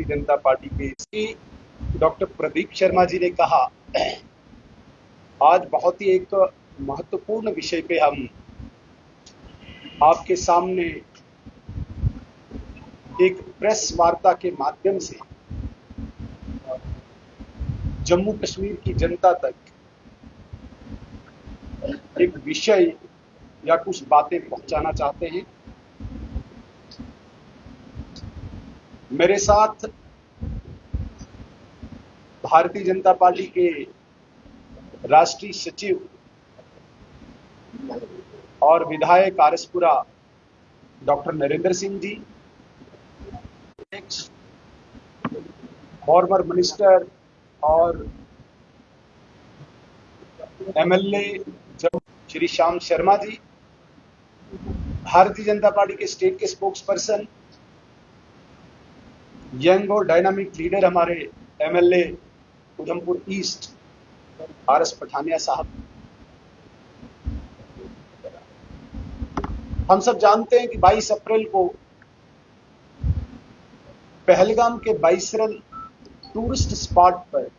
जनता party के doctor Pradeep Sharma ji ने कहा, आज बहुत ही एक महत्वपूर्ण विषय पे हम आपके सामने एक प्रेस वार्ता के माध्यम से जम्मू कश्मीर की जनता तक एक विषय या कुछ बातें पहुंचाना चाहते हैं। मेरे साथ भारतीय जनता पार्टी के राष्ट्रीय सचिव और विधायक RS Pura doctor Narendra Singh ji, former minister और एमएलए श्री श्याम शर्मा जी, भारतीय जनता पार्टी के स्टेट के स्पोक्स पर्सन, यंग और डायनामिक लीडर हमारे MLA Udhampur east RS Pathania साहब। हम सब जानते हैं कि 22 अप्रैल को पहलगाम के बाइसरल टूरिस्ट स्पॉट पर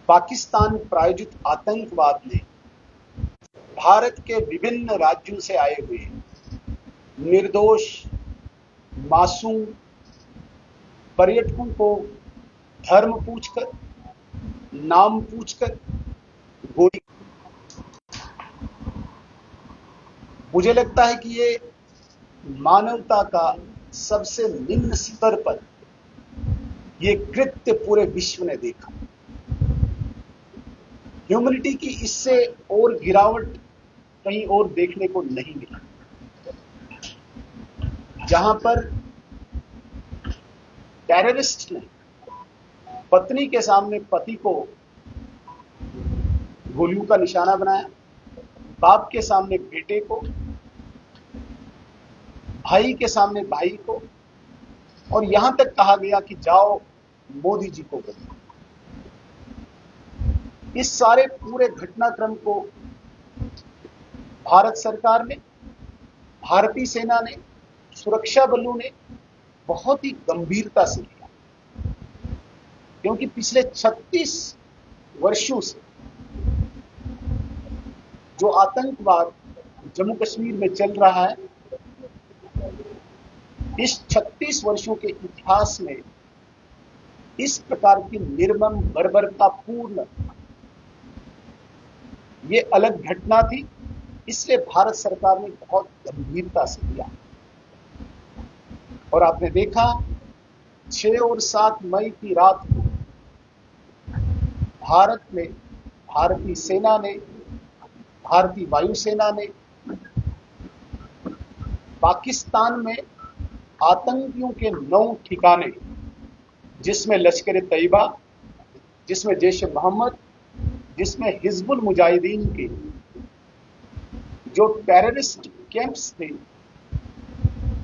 पाकिस्तान प्रायोजित आतंकवाद ने भारत के विभिन्न राज्यों से आए हुए निर्दोष मासूम पर्यटकों को धर्म पूछकर, नाम पूछकर गोली। मुझे लगता है कि ये मानवता का सबसे निम्न स्तर पर ये कृत्य पूरे विश्व ने देखा। ह्यूमैनिटी की इससे और गिरावट कहीं और देखने को नहीं मिला, जहां पर टेररिस्ट ने पत्नी के सामने पति को गोलियों का निशाना बनाया, बाप के सामने बेटे को, भाई के सामने भाई को, और यहां तक कहा गया कि जाओ मोदी जी को बोलो। इस सारे पूरे घटनाक्रम को भारत सरकार ने, भारतीय सेना ने, सुरक्षा बलों ने बहुत ही गंभीरता से लिया, क्योंकि पिछले 36 वर्षों से जो आतंकवाद जम्मू कश्मीर में चल रहा है, इस 36 वर्षों के इतिहास में इस प्रकार की निर्मम बर्बरतापूर्ण ये अलग घटना थी। इसलिए भारत सरकार ने बहुत गंभीरता से लिया। और आपने देखा 6 और 7 मई की रात को भारत में भारतीय सेना ने, भारतीय वायुसेना ने पाकिस्तान में आतंकियों के 9 ठिकाने, जिसमें लश्कर तैयबा, जिसमें जैश ए मोहम्मद, जिसमें हिजबुल मुजाहिदीन के जो टेररिस्ट कैंप्स थे,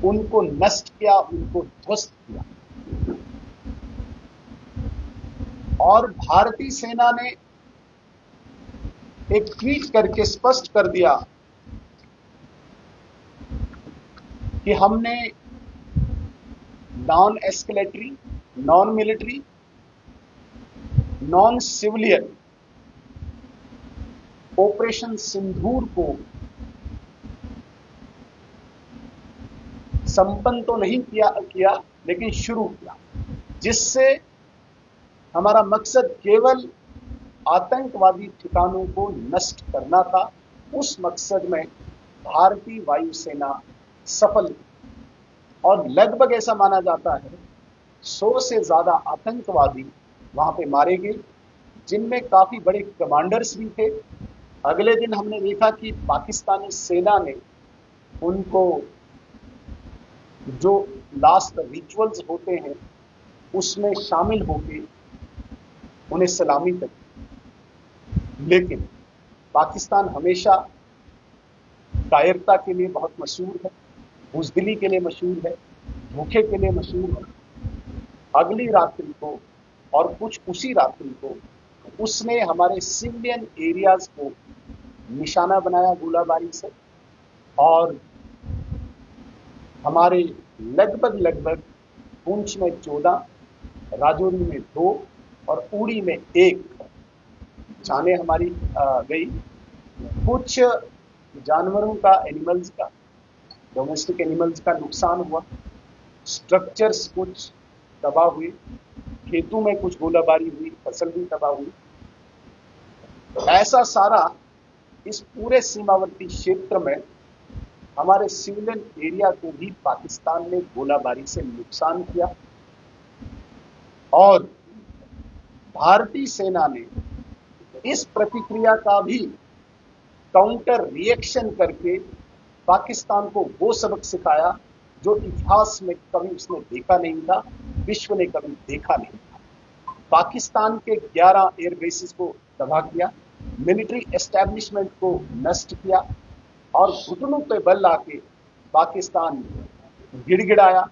उनको नष्ट किया, उनको ध्वस्त किया। और भारतीय सेना ने एक ट्वीट करके स्पष्ट कर दिया कि हमने non escalatory, non military, non civilian operation Sindoor को संपन्न तो नहीं किया लेकिन शुरू किया, जिससे हमारा मकसद केवल आतंकवादी ठिकानों को नष्ट करना था। उस मकसद में भारतीय वायुसेना सफल हुई और लगभग ऐसा माना जाता है 100 से ज्यादा आतंकवादी वहां पे मारे गए, जिनमें काफी बड़े कमांडर्स भी थे। अगले दिन हमने देखा कि पाकिस्तानी सेना ने उनको जो लास्ट रिचुअल्स होते हैं उसमें शामिल होकर उन्हें सलामी तक। लेकिन पाकिस्तान हमेशा कायरता के लिए बहुत मशहूर है, बुज़दिली के लिए मशहूर है, धोखे के लिए मशहूर है। अगली रात्रि को और कुछ उसी रात्रि को उसने हमारे सिविलियन एरियाज को निशाना बनाया गोलाबारी से, और हमारे लगभग पुंछ में 14, राजौरी में 2 और उड़ी में 1 जाने हमारी गई। कुछ जानवरों का, एनिमल्स का, डोमेस्टिक एनिमल्स का नुकसान हुआ, स्ट्रक्चर्स कुछ तबाह हुए, खेतों में कुछ गोलाबारी हुई, फसल भी तबाह हुई। ऐसा सारा इस पूरे सीमावर्ती क्षेत्र में हमारे सिविलियन एरिया को भी पाकिस्तान ने गोलाबारी से नुकसान किया और भारतीय सेना ने इस प्रतिक्रिया का भी काउंटर रिएक्शन करके पाकिस्तान को वो सबक सिखाया जो इतिहास में कभी उसने देखा नहीं था, विश्व ने कभी देखा नहीं था। पाकिस्तान के 11 एयरबेसेस को तबाह किया, मिलिट्री एस्टैब्लिशमेंट को नष्ट किया और घुटनों पे बल लाके पाकिस्तान गिड़गिड़ाया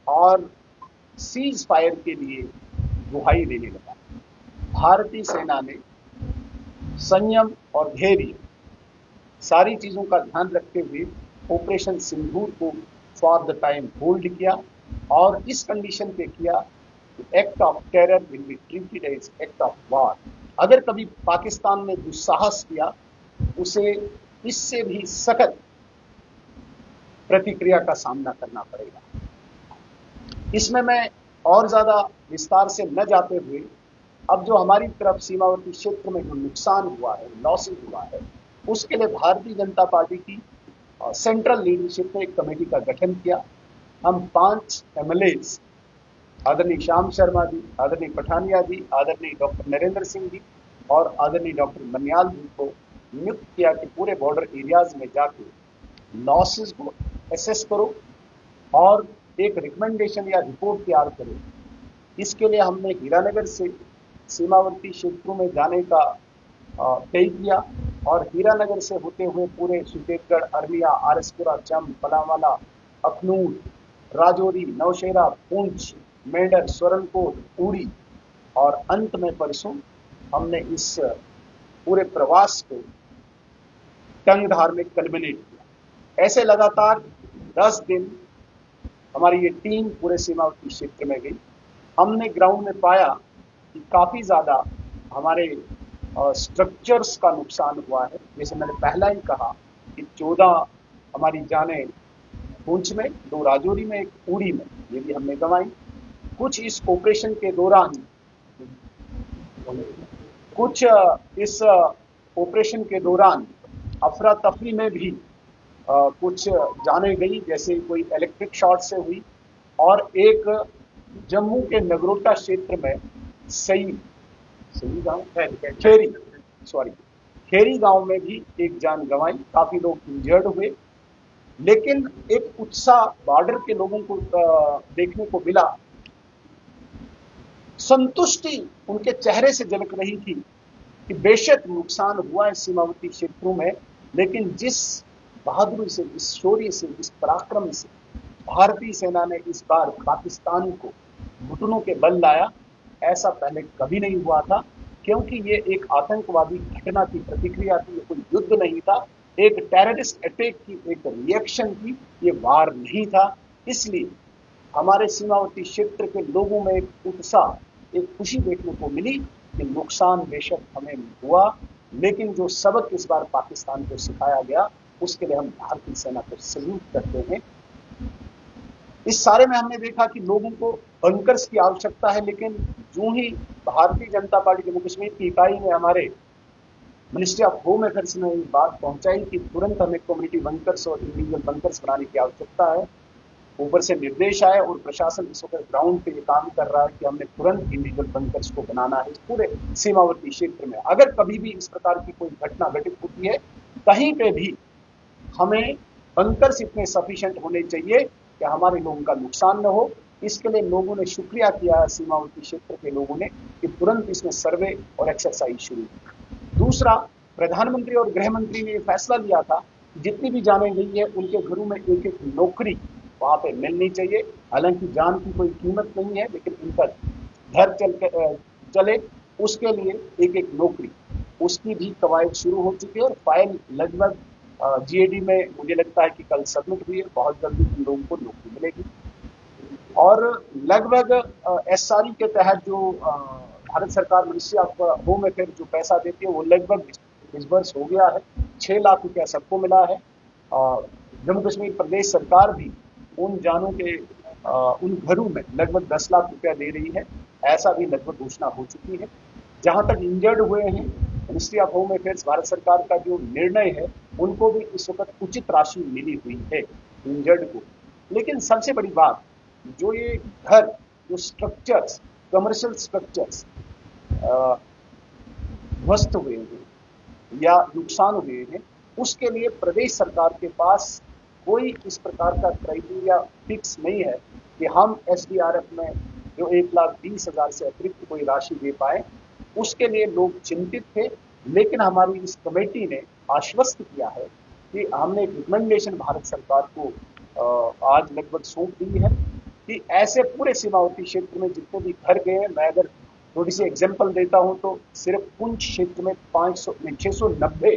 और सीज फायर के लिए दुहाई देने लगा। भारतीय सेना ने संयम और धैर्य सारी चीजों का ध्यान रखते हुए ऑपरेशन सिंदूर को फॉर द टाइम होल्ड किया और इस कंडीशन पे किया कि act of terror will be treated as act of war. अगर कभी पाकिस्तान ने दुस्साहस किया उसे इससे भी सख्त प्रतिक्रिया का सामना करना पड़ेगा। इसमें मैं और ज्यादा विस्तार से न जाते हुए अब जो हमारी तरफ सीमावर्ती क्षेत्र में जो नुकसान हुआ है, लॉसेज हुआ है, उसके लिए भारतीय जनता पार्टी की सेंट्रल लीडरशिप ने एक कमेटी का गठन किया। हम 5 एमएलएज आदरणीय श्याम शर्मा जी, आदरणीय पठानिया जी, आदरणीय डॉक्टर नरेंद्र सिंह जी और आदरणीय डॉक्टर मनियाल जी को नियुक्त किया कि पूरे बॉर्डर एरियाज में जाके लॉसेज को एसेस करो और एक रिकमेंडेशन या रिपोर्ट तैयार करो। इसके लिए हमने हीरानगर से सीमावर्ती क्षेत्रों में जाने का तय किया और हीरानगर से होते हुए पूरे सुतेगढ़, अररिया, आरएसपुरा, चंब, पलावाला, अखनूर, राजौरी, नौशेरा, पुंछ, मेंढर, स्वरनकोट, उड़ी और अंत में परसों हमने इस पूरे प्रवास को टंगधार में कल्मिनेट किया। ऐसे लगातार 10 दिन हमारी ये टीम पूरे सीमावर्ती क्षेत्र में गई। हमने ग्राउंड में पाया कि काफी ज्यादा हमारे स्ट्रक्चर्स का नुकसान हुआ है। जैसे मैंने पहला ही कहा कि 14 हमारी जानें पुंछ में, 2 राजौरी में, 1 उड़ी में, ये भी हमने गंवाई। कुछ इस ऑपरेशन के दौरान अफरा तफरी में भी कुछ जाने गई, जैसे कोई इलेक्ट्रिक शॉर्ट से हुई और एक जम्मू के नगरोटा क्षेत्र में खेरी गांव में भी एक जान गंवाई, काफी लोग इंजर्ड हुए। लेकिन एक उत्साह बॉर्डर के लोगों को देखने को मिला, संतुष्टि उनके चेहरे से झलक रही थी कि बेशक नुकसान हुआ है सीमावर्ती क्षेत्रों में, लेकिन जिस बहादुरी से, जिस शौर्य से, जिस पराक्रम से भारतीय सेना ने इस बार पाकिस्तान को घुटनों के बल लाया, ऐसा पहले कभी नहीं हुआ था। क्योंकि ये एक आतंकवादी घटना की प्रतिक्रिया थी, ये कोई युद्ध नहीं था, एक टेररिस्ट अटैक की एक रिएक्शन थी, ये वार नहीं था। इसलिए हमारे सीमावर्ती क्षेत्र के लोगों में एक उत्साह, एक खुशी देखने को मिली कि नुकसान बेशक हमें हुआ, लेकिन जो सबक इस बार पाकिस्तान को सिखाया गया उसके लिए हम भारतीय सेना को सल्यूट करते हैं। इस सारे में हमने देखा कि लोगों को बंकर्स की आवश्यकता है, लेकिन जो ही भारतीय जनता पार्टी जम्मू कश्मीर की इकाई ने हमारे मिनिस्ट्री ऑफ होम अफेयर्स में ये बात पहुंचाई कि तुरंत हमें कम्युनिटी बंकर्स और इंडिविजुअल बंकर्स बनाने की आवश्यकता है, ऊपर से निर्देश आए और प्रशासन इस वक्त ग्राउंड पे ये काम कर रहा है कि हमने तुरंत इंडिविजुअल बंकर्स को बनाना है पूरे सीमावर्ती क्षेत्र में। अगर कभी भी इस प्रकार की कोई घटना घटित होती है कहीं पे भी, हमें बंकर्स इतने सफिशिएंट होने चाहिए कि हमारे लोगों का नुकसान न हो। इसके लिए लोगों ने शुक्रिया किया, सीमावर्ती क्षेत्र के लोगों ने, कि तुरंत इसमें सर्वे और एक्सरसाइज शुरू की। दूसरा, प्रधानमंत्री और गृह मंत्री ने यह फैसला लिया था कि जितनी भी जानें गई है उनके घरों में एक एक नौकरी वहां पे मिलनी चाहिए। हालांकि जान की कोई कीमत नहीं है, लेकिन उनका घर चले उसके लिए एक एक नौकरी, उसकी भी कवायद शुरू हो चुकी है और फाइल लगभग जीएडी में मुझे लगता है कि कल सबमिट हुई है। बहुत जल्दी इन लोगों को नौकरी मिलेगी। और लगभग एसआरई के तहत जो भारत सरकार मिनिस्ट्री ऑफ होम अफेयर जो पैसा देती है वो लगभग डिसबर्स हो गया है। 6 लाख रुपया सबको मिला है। जम्मू कश्मीर प्रदेश सरकार भी उन जानों के उन घरों में लगभग 10 लाख रुपया दे रही है, ऐसा भी लगभग घोषणा हो चुकी है। जहां तक इंजर्ड हुए हैं, ministry of home affairs Bharat सरकार का जो निर्णय है उनको भी इस वक्त उचित राशि मिली हुई है इंजर्ड को। लेकिन सबसे बड़ी बात, जो ये घर, जो स्ट्रक्चर्स, कमर्शियल स्ट्रक्चर्स ध्वस्त हुए हैं या नुकसान हुए हैं, उसके लिए प्रदेश सरकार के पास कोई इस प्रकार का क्राइटेरिया फिक्स नहीं है कि हम एसडीआरएफ में जो 1,20,000 से अतिरिक्त कोई राशि दे पाए। उसके लिए लोग चिंतित थे, लेकिन हमारी इस कमेटी ने आश्वस्त किया है कि हमने एक रिकमेंडेशन भारत सरकार को आज लगभग सौंप दी है कि ऐसे पूरे सीमावर्ती क्षेत्र में जितने भी घर गए हैं, मैं अगर थोड़ी सी एग्जांपल देता हूं तो सिर्फ पुंछ क्षेत्र में 690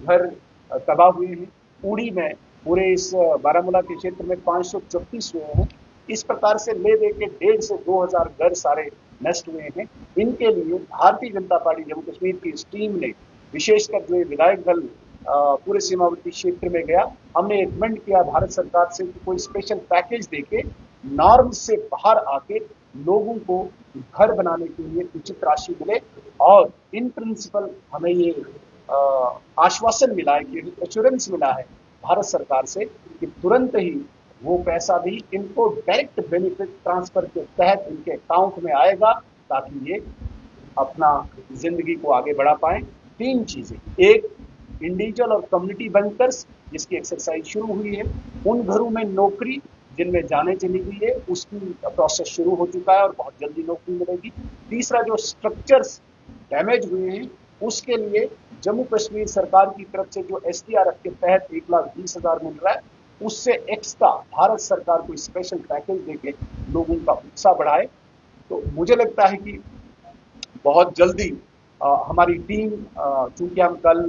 घर तबाह हुए हैं। उड़ी में पूरे इस बारामूला के क्षेत्र में 534 हुए हैं। इस प्रकार से ले दे के 1,500 से 2,000 घर सारे नष्ट हुए हैं। इनके लिए भारतीय जनता पार्टी जम्मू कश्मीर की इस टीम ने, विशेषकर जो विधायक दल पूरे सीमावर्ती क्षेत्र में गया, हमने रिकमेंड किया भारत सरकार से कि कोई स्पेशल पैकेज देके नॉर्म से बाहर आके लोगों को घर बनाने के लिए उचित राशि मिले। और इन प्रिंसिपल हमें ये आश्वासन मिला है कि एश्योरेंस मिला है भारत सरकार से कि तुरंत ही वो पैसा भी इनको डायरेक्ट बेनिफिट ट्रांसफर के तहत इनके अकाउंट में आएगा, ताकि ये अपना जिंदगी को आगे बढ़ा पाए। 3 चीजें, एक, इंडिविजुअल और कम्युनिटी बैंकर्स जिसकी एक्सरसाइज शुरू हुई है, उन घरों में नौकरी जिनमें जाने चली गई है उसकी प्रोसेस शुरू हो चुका है और बहुत जल्दी नौकरी मिलेगी। तीसरा, जो स्ट्रक्चर्स डैमेज हुए हैं उसके लिए जम्मू कश्मीर सरकार की तरफ से जो एसडीआरएफ के तहत 1,20,000 मिल रहा है, उससे एक्स्ट्रा भारत सरकार को स्पेशल पैकेज देके लोगों का उत्साह बढ़ाए। तो मुझे लगता है कि बहुत जल्दी हमारी टीम, चूंकि हम कल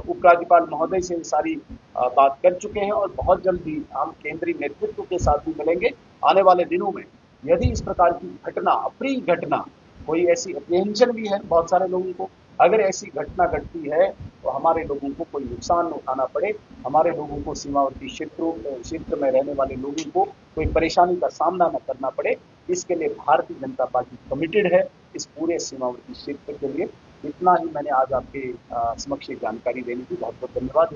उपराज्यपाल महोदय से सारी बात कर चुके हैं और बहुत जल्दी हम केंद्रीय नेतृत्व के साथ भी मिलेंगे आने वाले दिनों में। यदि इस प्रकार की घटना, अप्रिय घटना, कोई ऐसी अप्रीहेंशन भी है बहुत सारे लोगों को, अगर ऐसी घटना घटती है तो हमारे लोगों को कोई नुकसान न उठाना पड़े, हमारे लोगों को, सीमावर्ती क्षेत्र में रहने वाले लोगों को कोई परेशानी का सामना न करना पड़े, इसके लिए भारतीय जनता पार्टी कमिटेड है इस पूरे सीमावर्ती क्षेत्र के लिए। इतना ही मैंने आज आपके समक्ष जानकारी देने की। बहुत बहुत धन्यवाद।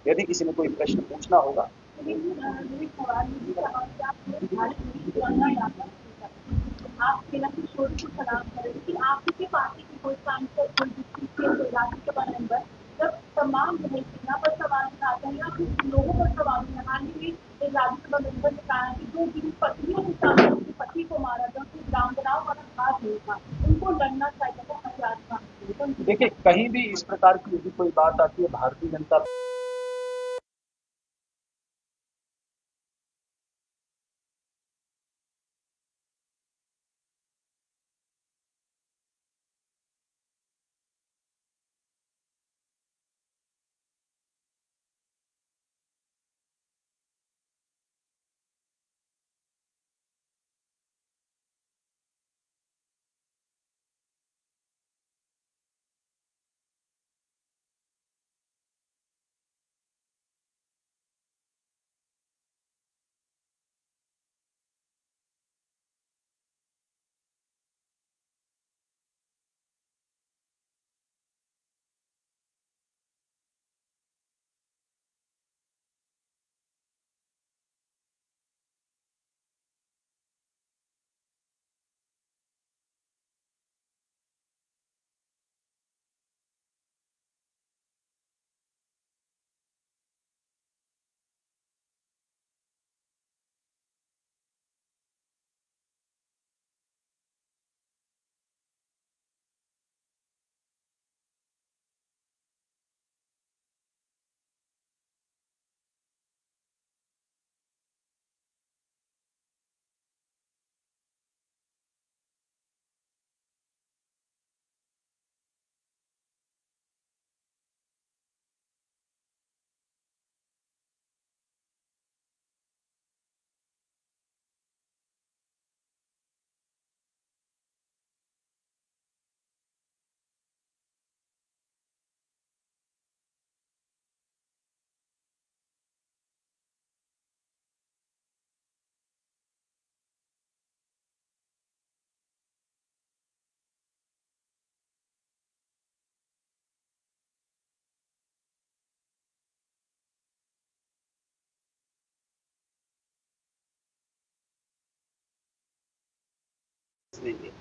यदि किसी ने कोई प्रश्न पूछना होगा। आप बिना किसी छोटे को सलाम करें कि आपकी पार्टी की कोई सांसद, कोई डिस्ट्रिक्ट के, कोई राज्यसभा मेंबर जब तमाम महिला पर सवाल उठाते हैं या फिर लोगों पर सवाल उठाते हैं, हाल ही में एक राज्यसभा मेंबर ने कहा कि जो जिन पत्नियों के सामने उनके पति को मारा था, उस रामगढ़ाव वाला घात नहीं था, उनको लड़ना चाहिए था, हथियार था। देखिए, कहीं भी इस प्रकार की यदि कोई बात आती है, भारतीय जनता देंगे।